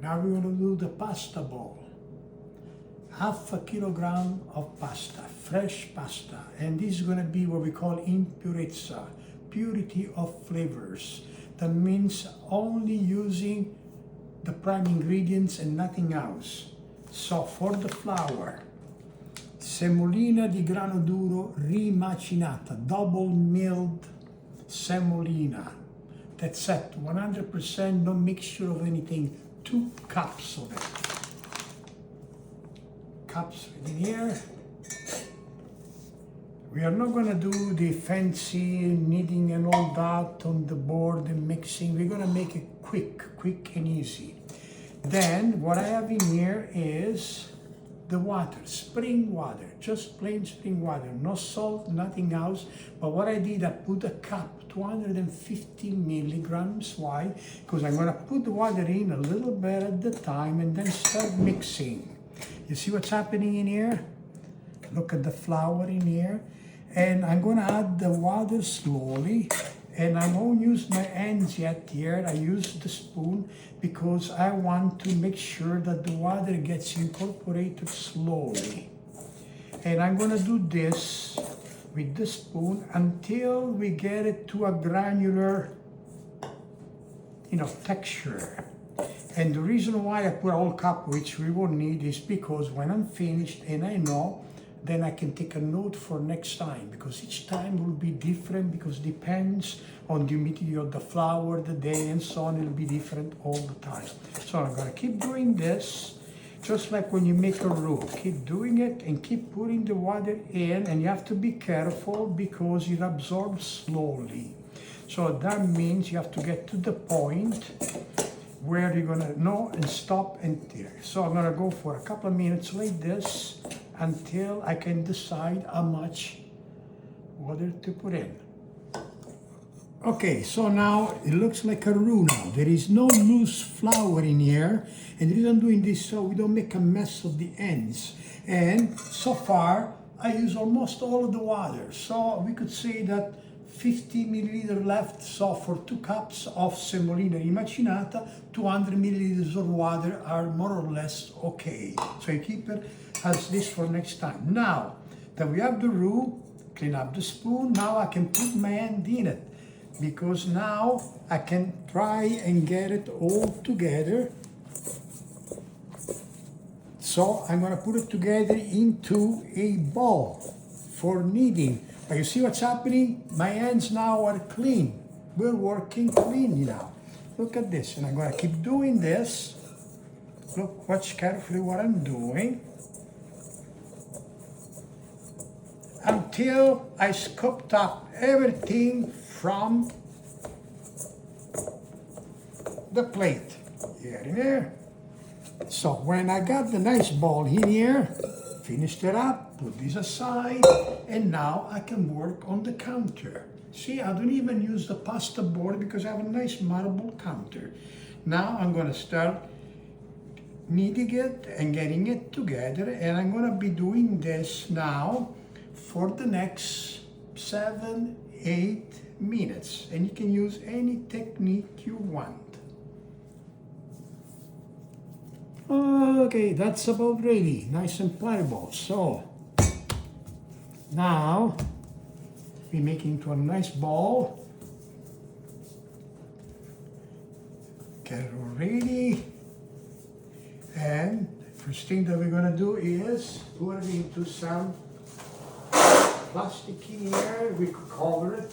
Now we're going to do the pasta bowl. Half a kilogram of pasta, fresh pasta, and this is going to be what we call impurezza, purity of flavors. That means only using the prime ingredients and nothing else. So for the flour, semolina di grano duro rimacinata, double milled semolina. That's it, 100%, no mixture of anything. 2 cups of it. Cups in here. We are not going to do the fancy kneading and all that on the board and mixing. We're going to make it quick and easy. Then what I have in here is the water, spring water, just plain spring water, no salt, nothing else. But what I did, I put a cup, 250 milligrams. Why? Because I'm going to put the water in a little bit at the time and then start mixing. You see what's happening in here? Look at the flour in here. And I'm going to add the water slowly. And I won't use my hands yet here. I use the spoon because I want to make sure that the water gets incorporated slowly. And I'm going to do this with the spoon until we get it to a granular, texture. And the reason why I put a whole cup, which we won't need, is because when I'm finished and I know, then I can take a note for next time, because each time will be different, because it depends on the humidity of the flour, the day, and so on. It'll be different all the time. So I'm gonna keep doing this, just like when you make a roux. Keep doing it and keep putting the water in, and you have to be careful because it absorbs slowly. So that means you have to get to the point where you're gonna know and stop and tear. So I'm gonna go for a couple of minutes like this until I can decide how much water to put in. Okay, so now it looks like a roux now. There is no loose flour in here, and the reason I'm doing this so we don't make a mess of the ends. And so far, I use almost all of the water. So we could say that 50 milliliters left. So for 2 cups of semolina rimacinata, 200 milliliters of water are more or less okay. So you keep it as this for next time. Now that we have the roux, clean up the spoon. Now I can put my hand in it, because now I can try and get it all together. So I'm gonna put it together into a bowl for kneading. But you see what's happening? My hands now are clean. We're working clean now. Look at this, and I'm gonna keep doing this. Look, watch carefully what I'm doing. Until I scooped up everything from the plate. Here in there. So when I got the nice ball in here, finished it up, put this aside, and now I can work on the counter. See, I don't even use the pasta board because I have a nice marble counter. Now I'm gonna start kneading it and getting it together, and I'm gonna be doing this now for the next 7-8 minutes. And you can use any technique you want. Okay, that's about ready, nice and pliable. So now we make it into a nice ball. Get it all ready. And first thing that we're gonna do is put it into some plastic in here. We could cover it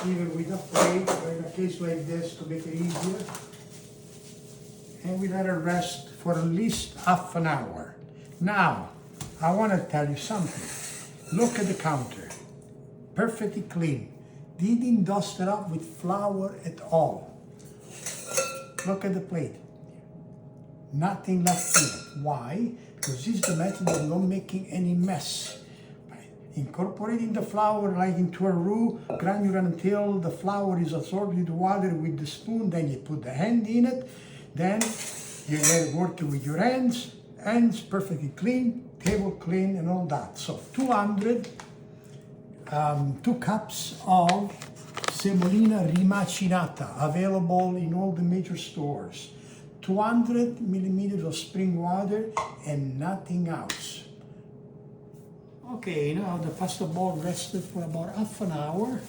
even with a plate or in a case like this to make it easier. And we let it rest for at least half an hour. Now, I want to tell you something. Look at the counter, perfectly clean. Didn't dust it up with flour at all. Look at the plate. Nothing left in it. Why? Because this is the method of not making any mess. By incorporating the flour like into a roux, granular until the flour is absorbed with water with the spoon, then you put the hand in it, then you get it working with your hands perfectly clean, table clean and all that. So 2 cups of semolina rimacinata, available in all the major stores. 200 millimeters of spring water and nothing else. Okay, now the pasta ball rested for about half an hour.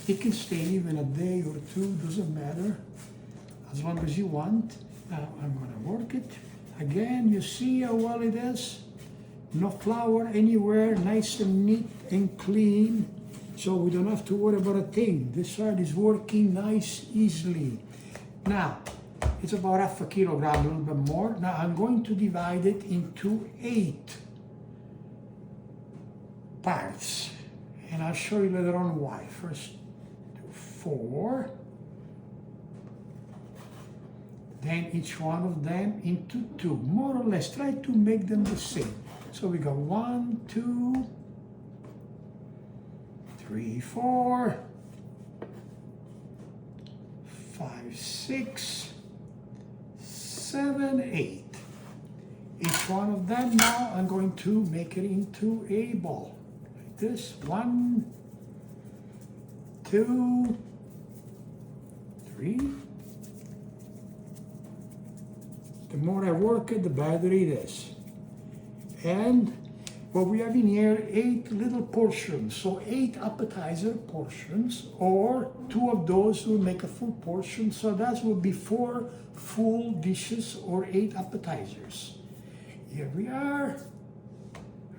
It can stay even a day or two, doesn't matter, as long as you want. Now I'm gonna work it. Again, you see how well it is? No flour anywhere, nice and neat and clean. So we don't have to worry about a thing. This side is working nice, easily. Now, it's about half a kilogram, a little bit more. Now I'm going to divide it into 8 parts. And I'll show you later on why. First, 4. Then each one of them into 2. More or less, try to make them the same. So we got 1, 2, 3, 4, 5, 6, 7, 8. Each one of them now I'm going to make it into a ball. Like this. 1, 2, 3. The more I work it, the better it is. And what we have in here, 8 little portions. So 8 appetizer portions, or 2 of those will make a full portion. So that will be 4 full dishes or 8 appetizers. Here we are,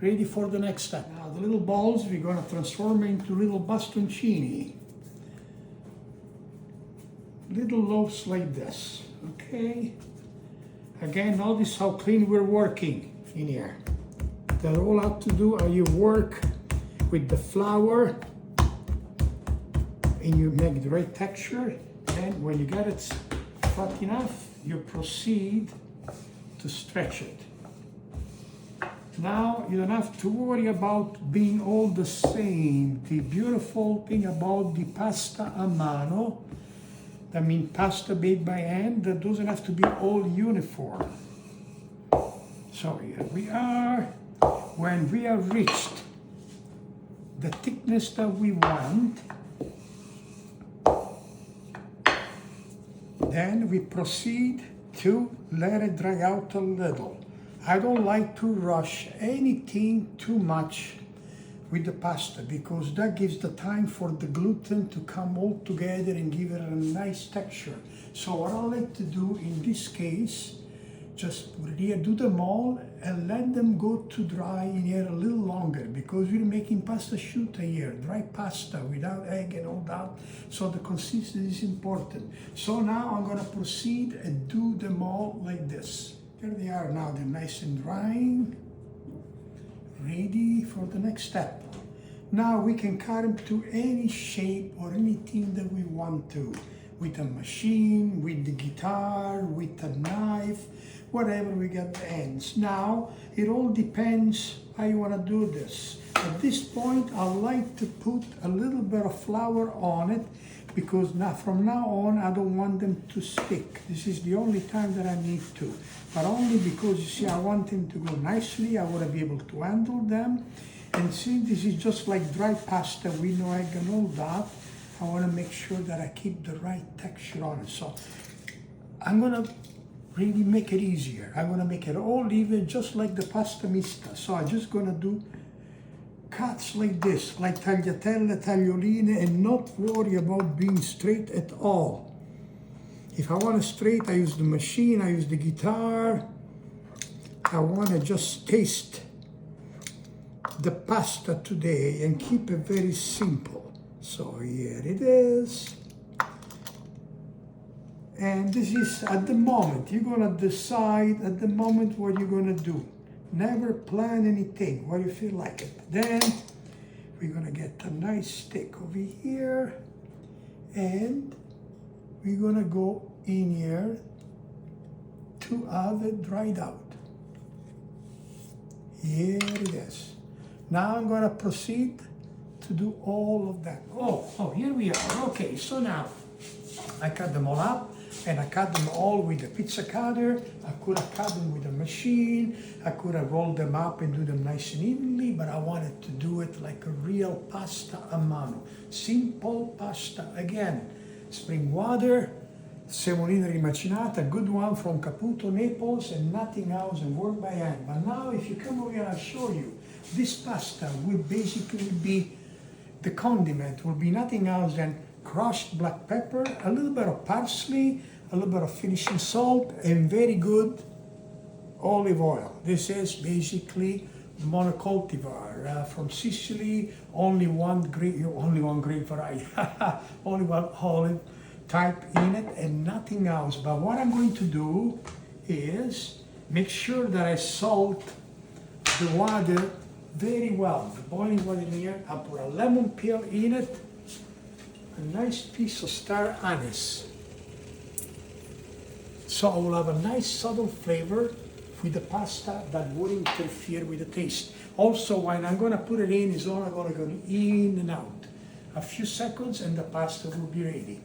ready for the next step. Now the little balls, we're gonna transform into little bastoncini. Little loaves like this, okay? Again, notice how clean we're working in here. That all I have to do is you work with the flour and you make the right texture. And when you get it fat enough, you proceed to stretch it. Now you don't have to worry about being all the same. The beautiful thing about the pasta a mano, that means pasta made by hand, that doesn't have to be all uniform. So here we are. When we have reached the thickness that we want, then we proceed to let it dry out a little. I don't like to rush anything too much with the pasta because that gives the time for the gluten to come all together and give it a nice texture. So what I like to do in this case, just put it here, do them all, and let them go to dry in here a little longer because we're making pasta asciutta here, dry pasta without egg and all that. So the consistency is important. So now I'm gonna proceed and do them all like this. There they are now, they're nice and drying, ready for the next step. Now we can cut them to any shape or anything that we want to, with a machine, with the guitar, with a knife, whatever we get the ends. Now, it all depends how you want to do this. At this point, I like to put a little bit of flour on it because now, from now on, I don't want them to stick. This is the only time that I need to. But only because, you see, I want them to go nicely. I want to be able to handle them. And since this is just like dry pasta with no egg and all that, I want to make sure that I keep the right texture on it. So I'm going to really make it easier. I'm going to make it all even, just like the pasta mista. So I'm just going to do cuts like this, like tagliatelle, taglioline, and not worry about being straight at all. If I want it straight, I use the machine, I use the guitar. I want to just taste the pasta today and keep it very simple. So here it is. And this is at the moment. You're gonna decide at the moment what you're gonna do. Never plan anything, what you feel like it. Then we're gonna get a nice stick over here and we're gonna go in here to have it dried out. Here it is. Now I'm gonna proceed to do all of that. Oh, here we are. Okay, so now I cut them all up and I cut them all with a pizza cutter. I could have cut them with a machine. I could have rolled them up and do them nice and evenly, but I wanted to do it like a real pasta a mano. Simple pasta. Again, spring water, Semolina rimacinata, good one from Caputo, Naples, and nothing else, and work by hand. But now if you come over here, I'll show you. This pasta will basically be, the condiment will be nothing else than crushed black pepper, a little bit of parsley, a little bit of finishing salt, and very good olive oil. This is basically monocultivar from Sicily, only one grape variety, only one olive type in it and nothing else. But what I'm going to do is make sure that I salt the water very well. The boiling water in here, I'll put a lemon peel in it, a nice piece of star anise. So I will have a nice subtle flavor with the pasta that wouldn't interfere with the taste. Also, when I'm going to put it in, it's only going to go in and out. A few seconds and the pasta will be ready.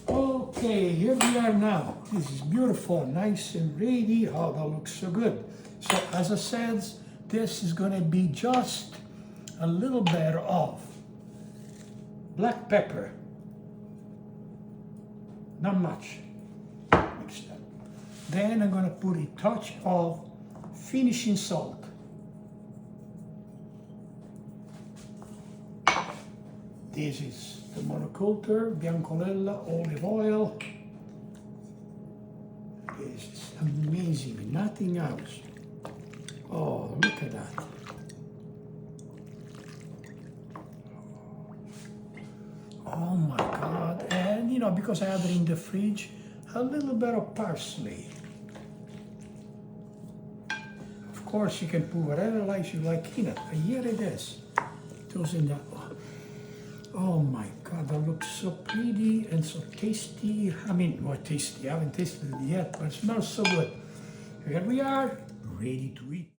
Okay, here we are now. This is beautiful, nice and ready. Oh, that looks so good. So as I said, this is going to be just a little bit of black pepper. Not much. Mix that. Then I'm going to put a touch of finishing salt. This is the monoculture, biancolella, olive oil. This is amazing, nothing else. Oh, look at that. Oh my God. And you know, because I have it in the fridge, a little bit of parsley. Of course, you can put whatever else you like in it. But here it is. It goes in that. Oh my God, that looks so pretty and so tasty. I mean, well, tasty. I haven't tasted it yet, but it smells so good. Here we are, ready to eat.